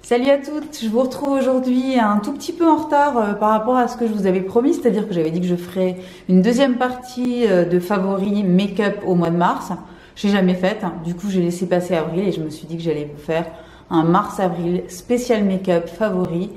Salut à toutes, je vous retrouve aujourd'hui un tout petit peu en retard par rapport à ce que je vous avais promis, c'est-à-dire que j'avais dit que je ferais une deuxième partie de favoris make-up au mois de mars. Je l'ai jamais faite, du coup j'ai laissé passer avril et je me suis dit que j'allais vous faire un mars-avril spécial make-up favori.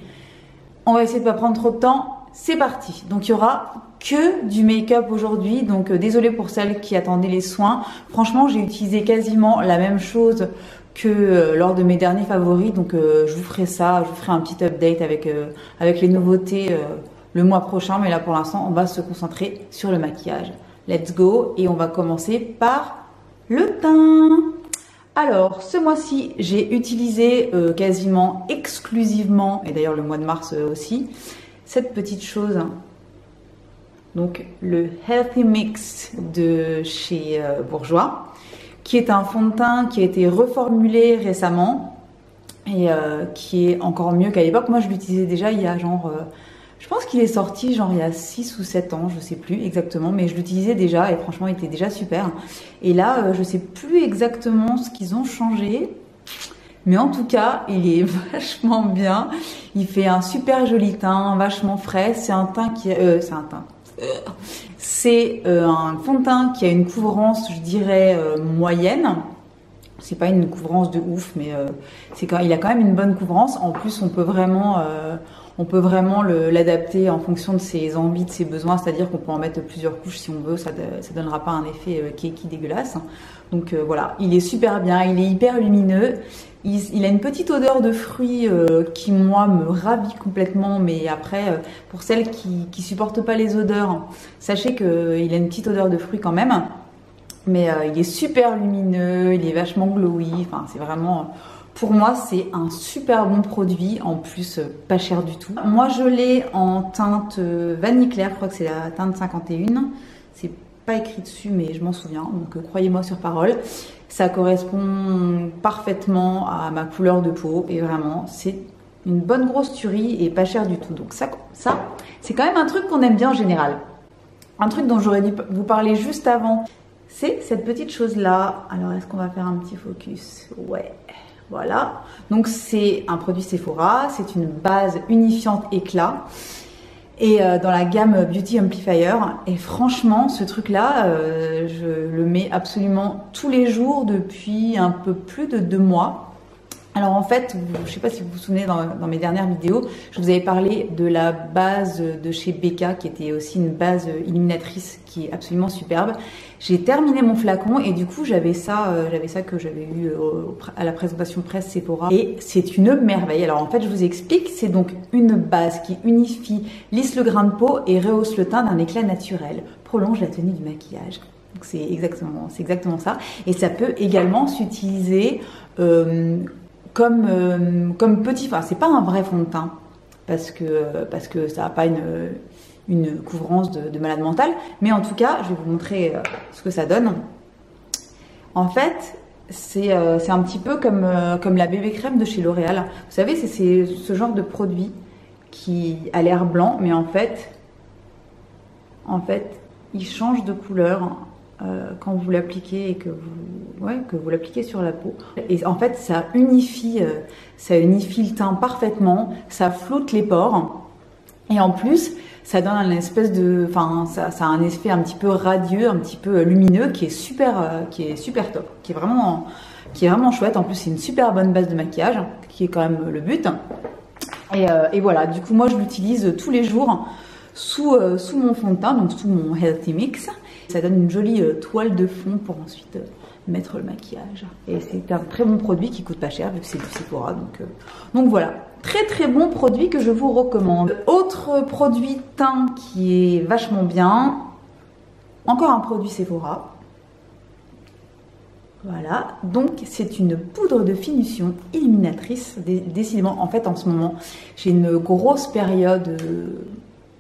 On va essayer de pas prendre trop de temps, c'est parti. Donc il y aura que du make-up aujourd'hui, donc désolée pour celles qui attendaient les soins. Franchement j'ai utilisé quasiment la même chose que lors de mes derniers favoris, donc je vous ferai ça, je vous ferai un petit update avec les nouveautés le mois prochain, mais là pour l'instant on va se concentrer sur le maquillage. Let's go, et on va commencer par le teint. Alors ce mois-ci j'ai utilisé quasiment exclusivement, et d'ailleurs le mois de mars aussi, cette petite chose, donc le Healthy Mix de chez Bourjois, qui est un fond de teint qui a été reformulé récemment et qui est encore mieux qu'à l'époque. Moi je l'utilisais déjà il y a genre, je pense qu'il est sorti genre il y a 6 ou 7 ans, je sais plus exactement, mais je l'utilisais déjà et franchement il était déjà super. Et là je sais plus exactement ce qu'ils ont changé, mais en tout cas il est vachement bien, il fait un super joli teint, vachement frais. C'est un teint qui c'est un fond de teint qui a une couvrance, je dirais, moyenne. C'est pas une couvrance de ouf, mais il a quand même une bonne couvrance. En plus, on peut vraiment l'adapter en fonction de ses envies, de ses besoins. C'est-à-dire qu'on peut en mettre plusieurs couches si on veut. Ça donnera pas un effet qui dégueulasse. Donc voilà, il est super bien. Il est hyper lumineux. Il a une petite odeur de fruits qui, moi, me ravit complètement. Mais après, pour celles qui supportent pas les odeurs, sachez qu'il a une petite odeur de fruits quand même. Mais il est super lumineux, il est vachement glowy. Enfin, c'est vraiment... Pour moi, c'est un super bon produit. En plus, pas cher du tout. Moi, je l'ai en teinte vanille claire. Je crois que c'est la teinte 51. C'est pas écrit dessus, mais je m'en souviens. Donc, croyez-moi sur parole. Ça correspond parfaitement à ma couleur de peau. Et vraiment, c'est une bonne grosse tuerie et pas cher du tout. Donc ça c'est quand même un truc qu'on aime bien en général. Un truc dont j'aurais dû vous parler juste avant, c'est cette petite chose-là. Alors, est-ce qu'on va faire un petit focus? Ouais, voilà. Donc, c'est un produit Sephora. C'est une base unifiante éclat. Et dans la gamme Beauty Amplifier. Et franchement, ce truc-là, je le mets absolument tous les jours depuis un peu plus de 2 mois. Alors en fait, je ne sais pas si vous vous souvenez dans mes dernières vidéos, je vous avais parlé de la base de chez Becca qui était aussi une base illuminatrice qui est absolument superbe. J'ai terminé mon flacon et du coup j'avais ça que j'avais eu à la présentation presse Sephora et c'est une merveille. Alors en fait je vous explique, c'est donc une base qui unifie, lisse le grain de peau et rehausse le teint d'un éclat naturel, prolonge la tenue du maquillage. Donc c'est exactement ça. Et ça peut également s'utiliser comme petit, enfin c'est pas un vrai fond de teint parce que ça n'a pas une couvrance de malade mental, mais en tout cas je vais vous montrer ce que ça donne. En fait c'est un petit peu comme la bébé crème de chez L'Oréal. Vous savez, c'est ce genre de produit qui a l'air blanc, mais en fait il change de couleur quand vous l'appliquez et que vous l'appliquez sur la peau. Et en fait, ça unifie le teint parfaitement, ça floute les pores. Et en plus, ça donne un espèce de... Enfin, ça a un effet un petit peu radieux, un petit peu lumineux qui est super top, qui est vraiment chouette. En plus, c'est une super bonne base de maquillage, qui est quand même le but. Et voilà, du coup, moi, je l'utilise tous les jours sous mon fond de teint, donc sous mon Healthy Mix. Ça donne une jolie toile de fond pour ensuite mettre le maquillage. Et c'est un très bon produit qui coûte pas cher vu que c'est du Sephora. Donc voilà, très bon produit que je vous recommande. Autre produit teint qui est vachement bien, encore un produit Sephora. Voilà, donc c'est une poudre de finition illuminatrice. Décidément, en fait en ce moment, j'ai une grosse période,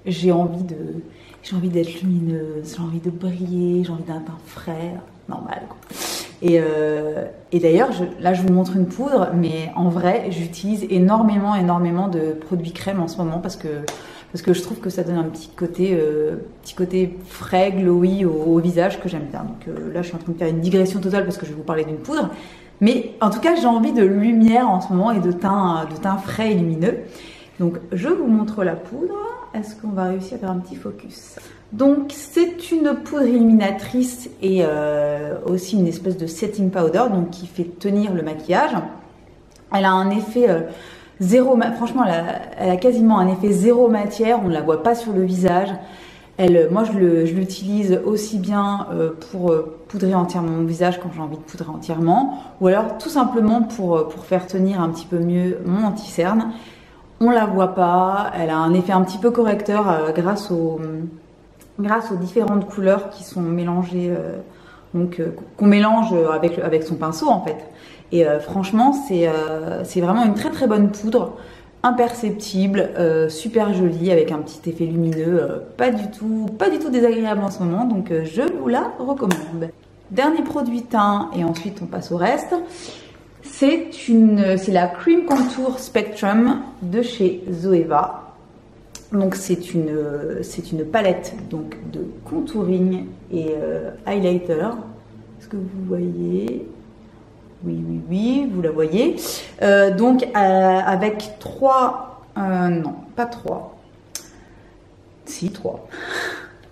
j'ai envie d'être lumineuse, j'ai envie de briller, j'ai envie d'un teint frais, normal quoi. Et d'ailleurs, là je vous montre une poudre, mais en vrai j'utilise énormément de produits crème en ce moment parce que je trouve que ça donne un petit côté frais, glowy au visage que j'aime bien. Donc là je suis en train de faire une digression totale parce que je vais vous parler d'une poudre. Mais en tout cas, j'ai envie de lumière en ce moment et de teint frais et lumineux. Donc, je vous montre la poudre. Est-ce qu'on va réussir à faire un petit focus? Donc, c'est une poudre illuminatrice et aussi une espèce de setting powder, donc qui fait tenir le maquillage. Elle a un effet zéro, franchement, elle a quasiment un effet zéro matière. On ne la voit pas sur le visage. Moi, je l'utilise aussi bien pour poudrer entièrement mon visage quand j'ai envie de poudrer entièrement, ou alors tout simplement pour faire tenir un petit peu mieux mon anti-cerne. On la voit pas, elle a un effet un petit peu correcteur grâce aux différentes couleurs qui sont mélangées, qu'on mélange avec son pinceau en fait. Et franchement, c'est vraiment une très très bonne poudre, imperceptible, super jolie, avec un petit effet lumineux, pas du tout désagréable en ce moment, donc je vous la recommande. Dernier produit teint, et ensuite on passe au reste. C'est la Cream Contour Spectrum de chez Zoeva. Donc c'est une palette donc de contouring et highlighter. Est-ce que vous voyez? Oui, vous la voyez. Donc avec 3, non, pas 3. Si, 3.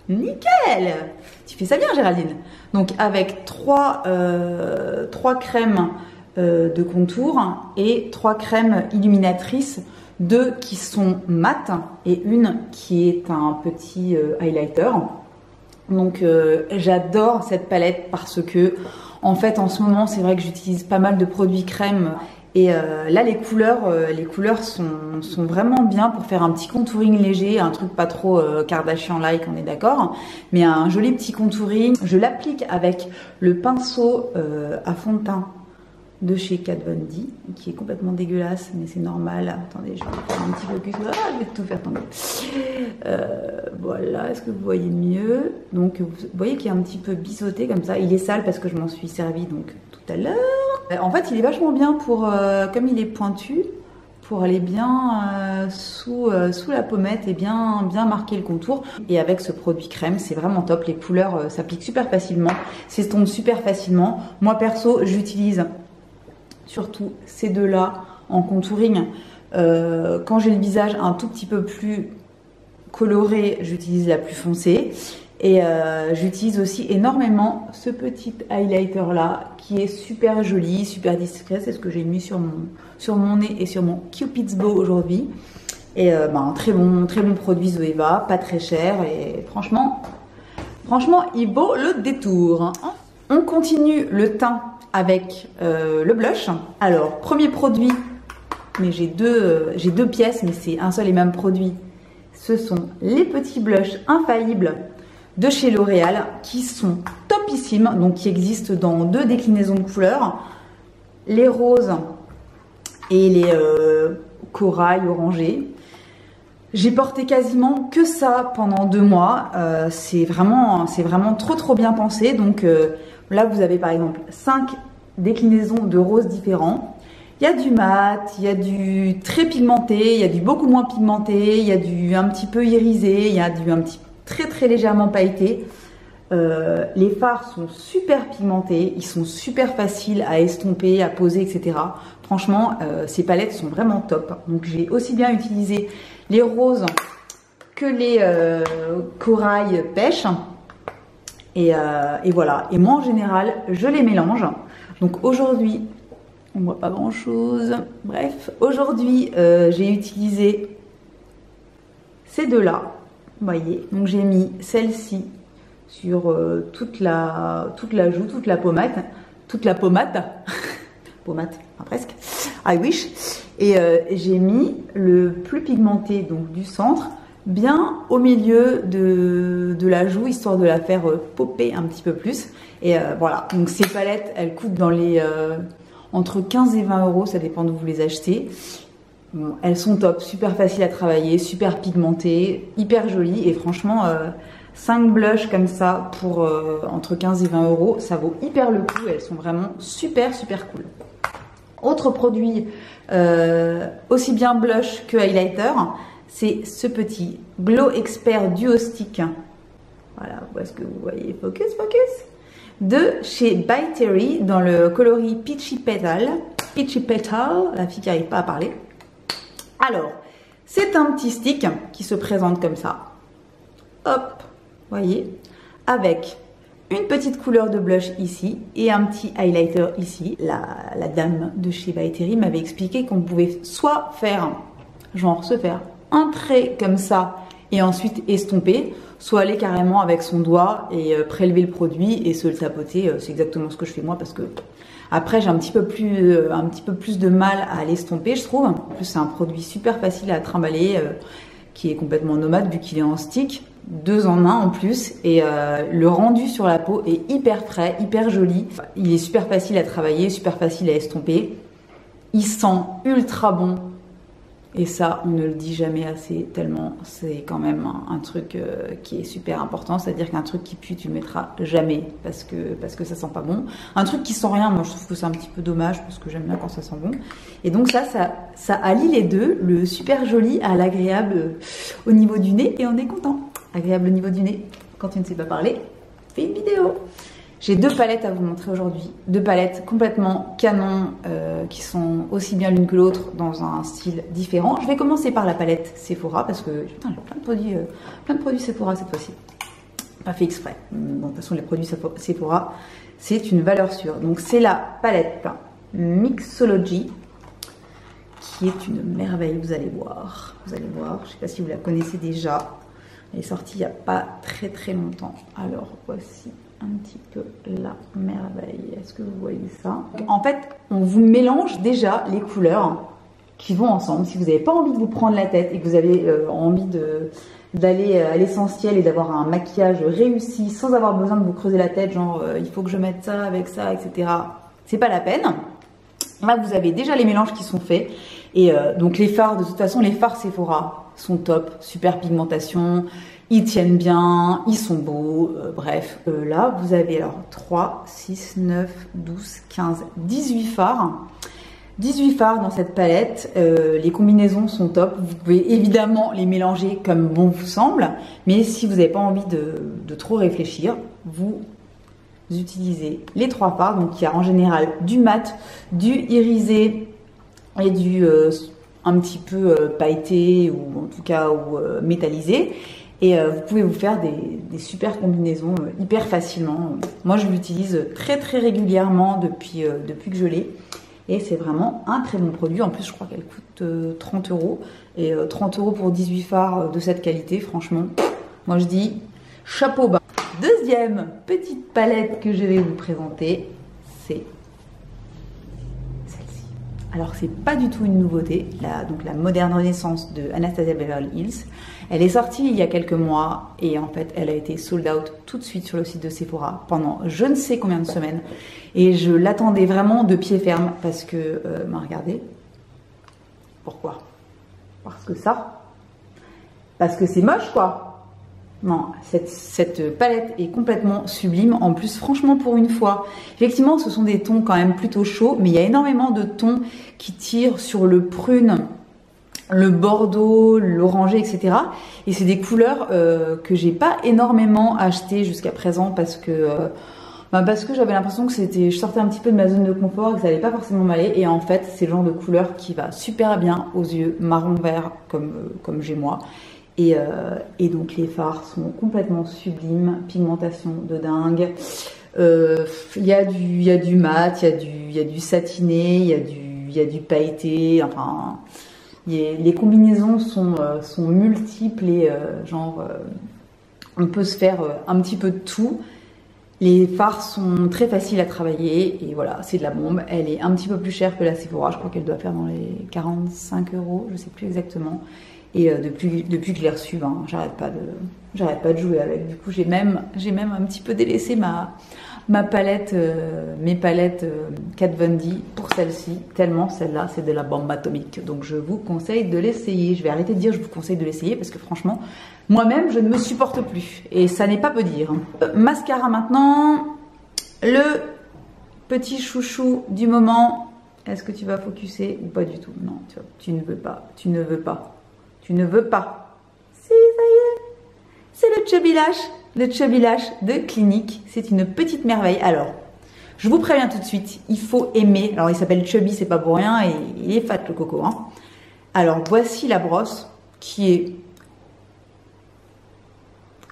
Nickel! Tu fais ça bien, Géraldine. Donc avec 3 crèmes de contour et 3 crèmes illuminatrices, 2 qui sont mat et une qui est un petit highlighter. Donc j'adore cette palette parce que en fait en ce moment c'est vrai que j'utilise pas mal de produits crème et là les couleurs sont vraiment bien pour faire un petit contouring léger, un truc pas trop Kardashian-like, on est d'accord, mais un joli petit contouring. Je l'applique avec le pinceau à fond de teint de chez Kat Von D, qui est complètement dégueulasse, mais c'est normal. Attendez, je vais faire un petit focus. Ah, je vais tout faire tomber. Voilà, est-ce que vous voyez mieux? Donc, vous voyez qu'il est un petit peu biseauté comme ça. Il est sale parce que je m'en suis servi donc tout à l'heure. En fait, il est vachement bien pour, comme il est pointu, pour aller bien sous la pommette et bien marquer le contour. Et avec ce produit crème, c'est vraiment top. Les couleurs s'appliquent super facilement, s'estompent super facilement. Moi, perso, j'utilise surtout ces deux-là en contouring. Quand j'ai le visage un tout petit peu plus coloré, j'utilise la plus foncée. Et j'utilise aussi énormément ce petit highlighter-là qui est super joli, super discret. C'est ce que j'ai mis sur mon nez et sur mon Cupid's Bow aujourd'hui. Et un très bon produit Zoeva, pas très cher. Et franchement, il vaut le détour. On continue le teint avec le blush. Alors, premier produit, mais j'ai deux pièces, mais c'est un seul et même produit. Ce sont les petits blushs infaillibles de chez L'Oréal qui sont topissimes, donc qui existent dans 2 déclinaisons de couleurs, les roses et les corail orangé. J'ai porté quasiment que ça pendant 2 mois. C'est vraiment trop bien pensé. Donc là, vous avez par exemple 5 déclinaisons de roses différents. Il y a du mat, il y a du très pigmenté, il y a du beaucoup moins pigmenté, il y a du un petit peu irisé, il y a du un petit très légèrement pailleté. Les fards sont super pigmentés, ils sont super faciles à estomper, à poser, etc. Franchement, ces palettes sont vraiment top. Donc j'ai aussi bien utilisé les roses que les corail pêche. Et voilà. Et moi en général, je les mélange. Donc aujourd'hui, on voit pas grand chose. Bref, aujourd'hui, j'ai utilisé ces deux-là. Vous voyez, donc j'ai mis celle-ci sur toute la joue, toute la pommade, pommade, enfin presque, I wish. Et j'ai mis le plus pigmenté, donc du centre, bien au milieu de la joue, histoire de la faire popper un petit peu plus. Et voilà, donc ces palettes, elles coûtent dans les entre 15 et 20 euros, ça dépend d'où vous les achetez. Bon, elles sont top, super faciles à travailler, super pigmentées, hyper jolies et franchement 5 blushs comme ça pour entre 15 et 20 euros, ça vaut hyper le coup, elles sont vraiment super cool. Autre produit aussi bien blush que highlighter, c'est ce petit Glow Expert Duo Stick. Voilà, où est-ce que vous voyez? Focus. de chez By Terry dans le coloris Peachy Petal. Peachy Petal, la fille qui n'arrive pas à parler. Alors, c'est un petit stick qui se présente comme ça. Hop, voyez, avec une petite couleur de blush ici et un petit highlighter ici. La dame de chez By Terry m'avait expliqué qu'on pouvait soit faire, genre se faire un trait comme ça et ensuite estomper, soit aller carrément avec son doigt et prélever le produit et se le tapoter. C'est exactement ce que je fais moi parce que après j'ai un petit peu plus de mal à l'estomper, je trouve. En plus c'est un produit super facile à trimballer qui est complètement nomade vu qu'il est en stick. 2 en 1 en plus et le rendu sur la peau est hyper frais, hyper joli. Il est super facile à travailler, super facile à estomper. Il sent ultra bon et ça on ne le dit jamais assez tellement c'est quand même un truc qui est super important. C'est-à-dire qu'un truc qui pue tu le mettras jamais parce que ça sent pas bon. Un truc qui sent rien, moi je trouve que c'est un petit peu dommage parce que j'aime bien quand ça sent bon. Et donc ça allie les deux, le super joli à l'agréable au niveau du nez et on est content. Agréable au niveau du nez. Quand tu ne sais pas parler, fais une vidéo. J'ai 2 palettes à vous montrer aujourd'hui. 2 palettes complètement canon qui sont aussi bien l'une que l'autre dans un style différent. Je vais commencer par la palette Sephora parce que putain, j'ai plein de produits Sephora cette fois-ci. Pas fait exprès. Bon, de toute façon, les produits Sephora, c'est une valeur sûre. Donc c'est la palette Mixology qui est une merveille, vous allez voir. Vous allez voir, je ne sais pas si vous la connaissez déjà. Elle est sortie il n'y a pas très longtemps. Alors voici un petit peu la merveille. Est-ce que vous voyez ça? En fait, on vous mélange déjà les couleurs qui vont ensemble. Si vous n'avez pas envie de vous prendre la tête et que vous avez envie d'aller à l'essentiel et d'avoir un maquillage réussi sans avoir besoin de vous creuser la tête, genre il faut que je mette ça avec ça, etc. C'est pas la peine. Là, vous avez déjà les mélanges qui sont faits. Et donc les fards, de toute façon, les fards Sephora sont top, super pigmentation, ils tiennent bien, ils sont beaux, bref. Là, vous avez alors 3, 6, 9, 12, 15, 18 fards. 18 fards dans cette palette, les combinaisons sont top. Vous pouvez évidemment les mélanger comme bon vous semble, mais si vous n'avez pas envie de trop réfléchir, vous utilisez les 3 fards. Donc il y a en général du mat, du irisé et du un petit peu pailleté ou en tout cas métallisé. Et vous pouvez vous faire des super combinaisons hyper facilement. Moi je l'utilise très régulièrement depuis que je l'ai. Et c'est vraiment un très bon produit. En plus je crois qu'elle coûte 30 €. Et 30 € pour 18 fards de cette qualité, franchement, moi je dis chapeau bas. Deuxième petite palette que je vais vous présenter, c'est celle-ci. Alors c'est pas du tout une nouveauté, donc la moderne renaissance de Anastasia Beverly Hills. Elle est sortie il y a quelques mois et en fait elle a été sold out tout de suite sur le site de Sephora pendant je ne sais combien de semaines. Et je l'attendais vraiment de pied ferme parce que, regardez, pourquoi? Parce que c'est moche quoi. Non, cette palette est complètement sublime. En plus, franchement, pour une fois, effectivement, ce sont des tons quand même plutôt chauds, mais il y a énormément de tons qui tirent sur le prune, le bordeaux, l'orangé, etc. Et c'est des couleurs que j'ai pas énormément achetées jusqu'à présent parce que j'avais l'impression que je sortais un petit peu de ma zone de confort et que ça allait pas forcément m'aller. Et en fait, c'est le genre de couleur qui va super bien aux yeux marron-vert comme j'ai moi. Et donc les fards sont complètement sublimes, pigmentation de dingue. Il y a du mat, il y a du satiné, il y a du pailleté. Enfin, les combinaisons sont multiples et on peut se faire un petit peu de tout. Les fards sont très faciles à travailler et voilà, c'est de la bombe. Elle est un petit peu plus chère que la Sephora, je crois qu'elle doit faire dans les 45 €, je sais plus exactement. Et depuis que je l'ai reçue, j'arrête pas de jouer avec. Du coup, j'ai même un petit peu délaissé ma palette, mes palettes Kat Von D pour celle-ci, tellement celle-là c'est de la bombe atomique. Donc je vous conseille de l'essayer. Je vais arrêter de dire je vous conseille de l'essayer parce que franchement, moi-même je ne me supporte plus et ça n'est pas peu dire. Mascara maintenant, le petit chouchou du moment. Est-ce que tu vas focuser ou pas du tout? Non, tu ne veux pas. Si, ça y est, c'est le le Chubby Lash. Le Chubby Lash de Clinique, c'est une petite merveille. Alors, je vous préviens tout de suite, il faut aimer. Alors, il s'appelle Chubby, c'est pas pour rien, et il est fat le coco. Hein. Alors, voici la brosse qui est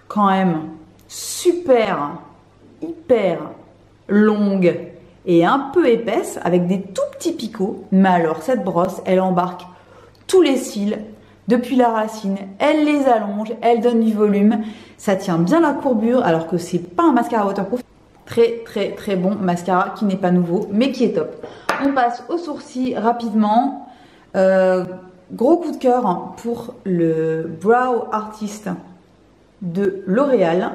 quand même super, hyper longue et un peu épaisse avec des tout petits picots. Mais alors, cette brosse, elle embarque tous les cils depuis la racine, elle les allonge, elle donne du volume, ça tient bien la courbure alors que c'est pas un mascara waterproof. Très très très bon mascara qui n'est pas nouveau mais qui est top. On passe aux sourcils rapidement. Gros coup de cœur pour le Brow Artist de L'Oréal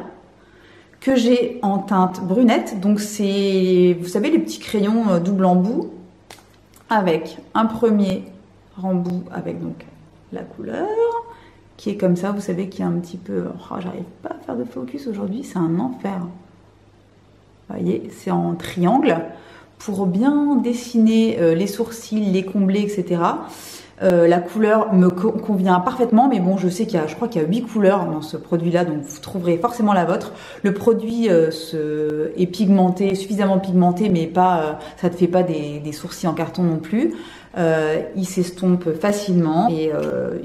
que j'ai en teinte brunette. Donc c'est, vous savez, les petits crayons double embout avec un premier rembout avec donc la couleur qui est comme ça, vous savez, qui est un petit peu... Oh, j'arrive pas à faire de focus aujourd'hui, c'est un enfer. Vous voyez, c'est en triangle pour bien dessiner les sourcils, les combler, etc. La couleur me convient parfaitement, mais bon, je sais qu'il y a, je crois qu'il y a 8 couleurs dans ce produit-là, donc vous trouverez forcément la vôtre. Le produit est pigmenté, suffisamment pigmenté, mais pas, ça ne te fait pas des sourcils en carton non plus. Il s'estompe facilement et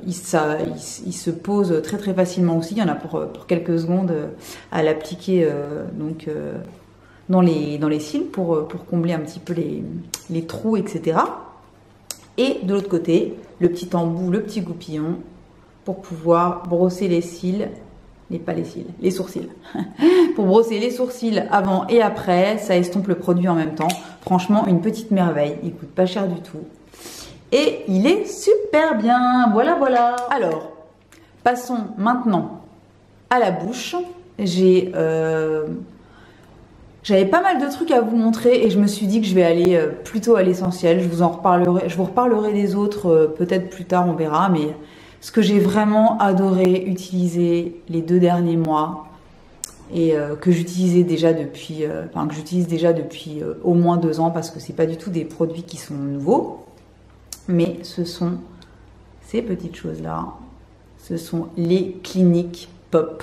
il se pose très très facilement aussi. Il y en a pour quelques secondes à l'appliquer dans les cils pour combler un petit peu les trous, etc. Et de l'autre côté, le petit embout, le petit goupillon pour pouvoir brosser les cils, les sourcils. Pour brosser les sourcils avant et après, ça estompe le produit en même temps. Franchement, une petite merveille. Il coûte pas cher du tout. Et il est super bien. Voilà, voilà. Alors, passons maintenant à la bouche. J'avais pas mal de trucs à vous montrer et je me suis dit que je vais aller plutôt à l'essentiel. Je vous reparlerai des autres peut-être plus tard, on verra. Mais ce que j'ai vraiment adoré utiliser les 2 derniers mois et que j'utilisais déjà depuis, au moins 2 ans, parce que c'est pas du tout des produits qui sont nouveaux, mais ce sont ces petites choses-là. Ce sont les Clinique Pop.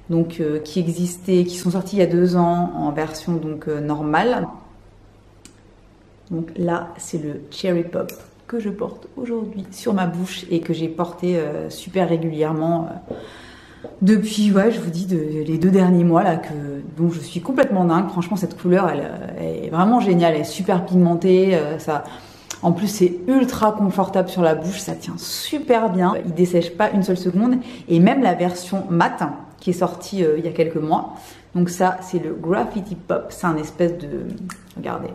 Donc qui sont sortis il y a 2 ans en version donc normale. Donc là, c'est le Cherry Pop que je porte aujourd'hui sur ma bouche et que j'ai porté super régulièrement depuis, ouais, je vous dis, les 2 derniers mois là, dont je suis complètement dingue. Franchement, cette couleur, elle est vraiment géniale, elle est super pigmentée, en plus, c'est ultra confortable sur la bouche, ça tient super bien, il dessèche pas une seule seconde, et même la version mat qui est sortie il y a quelques mois. Donc ça, c'est le Graffiti Pop, c'est un espèce de, regardez,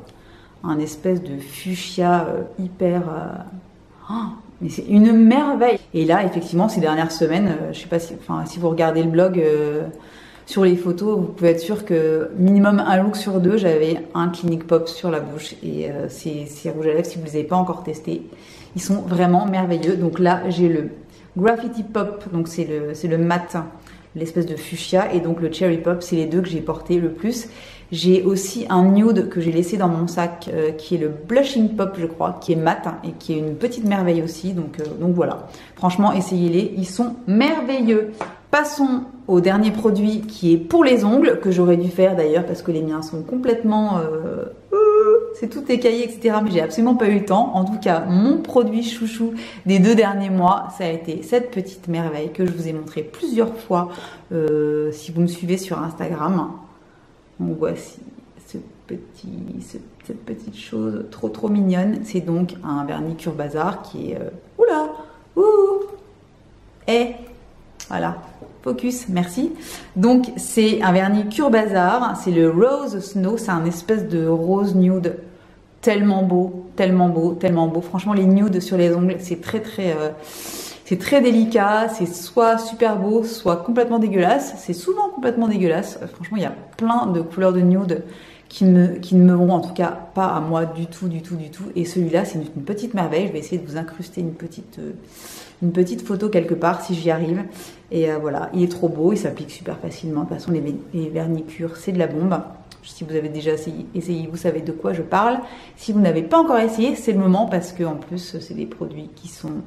un espèce de fuchsia hyper, mais c'est une merveille. Et là, effectivement, ces dernières semaines, je sais pas si vous regardez le blog sur les photos, vous pouvez être sûr que minimum un look sur 2, j'avais un Clinique Pop sur la bouche. Et ces rouges à lèvres, si vous ne les avez pas encore testés, ils sont vraiment merveilleux. Donc là, j'ai le Graffiti Pop, donc c'est le mat, l'espèce de fuchsia, et donc le Cherry Pop, c'est les 2 que j'ai porté le plus. J'ai aussi un nude que j'ai laissé dans mon sac, qui est le Blushing Pop, je crois, qui est mat et qui est une petite merveille aussi. Donc voilà, franchement, essayez-les, ils sont merveilleux. Passons au dernier produit qui est pour les ongles, que j'aurais dû faire d'ailleurs parce que les miens sont complètement... c'est tout écaillé, etc. Mais j'ai absolument pas eu le temps. En tout cas, mon produit chouchou des 2 derniers mois, ça a été cette petite merveille que je vous ai montré plusieurs fois si vous me suivez sur Instagram. Donc voici cette petite chose trop mignonne. C'est donc un vernis Cure Bazar qui est... oula, et voilà, focus, merci. Donc c'est un vernis Cure Bazar, c'est le Rose Snow, c'est un espèce de rose nude tellement beau, tellement beau, tellement beau. Franchement, les nudes sur les ongles, c'est très délicat, c'est soit super beau, soit complètement dégueulasse. C'est souvent complètement dégueulasse. Franchement, il y a plein de couleurs de nude qui ne me vont en tout cas pas à moi du tout. Et celui-là, c'est une petite merveille. Je vais essayer de vous incruster une petite photo quelque part si j'y arrive. Et voilà, il est trop beau, il s'applique super facilement. De toute façon, les vernis Cure, c'est de la bombe. Si vous avez déjà essayé, vous savez de quoi je parle. Si vous n'avez pas encore essayé, c'est le moment parce que en plus, c'est des produits qui sont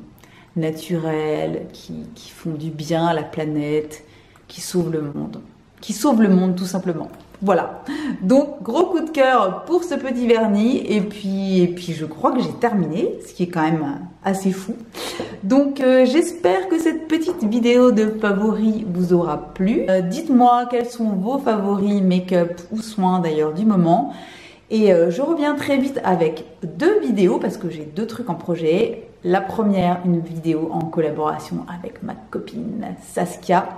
naturels, qui font du bien à la planète. qui sauve le monde. Qui sauve le monde tout simplement. Voilà, donc gros coup de cœur pour ce petit vernis et puis je crois que j'ai terminé, ce qui est quand même assez fou. Donc j'espère que cette petite vidéo de favoris vous aura plu. Dites-moi quels sont vos favoris make-up ou soins d'ailleurs du moment. Et je reviens très vite avec 2 vidéos parce que j'ai 2 trucs en projet. La première, une vidéo en collaboration avec ma copine Saskia.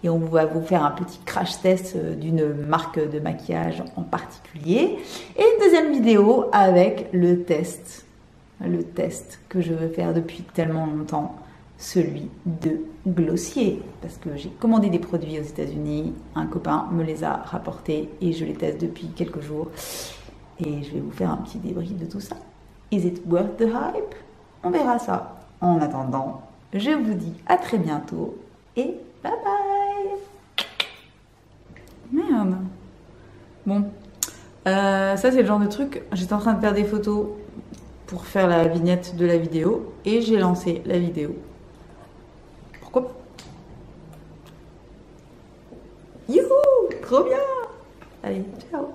Et on va vous faire un petit crash test d'une marque de maquillage en particulier. Et une deuxième vidéo avec le test que je veux faire depuis tellement longtemps, celui de Glossier. Parce que j'ai commandé des produits aux États-Unis, un copain me les a rapportés et je les teste depuis quelques jours. Et je vais vous faire un petit débrief de tout ça. Is it worth the hype? On verra ça. En attendant, je vous dis à très bientôt et bye bye. Merde. Bon, ça c'est le genre de truc. J'étais en train de faire des photos pour faire la vignette de la vidéo et j'ai lancé la vidéo. Pourquoi pas? Youhou, trop bien. Allez, ciao.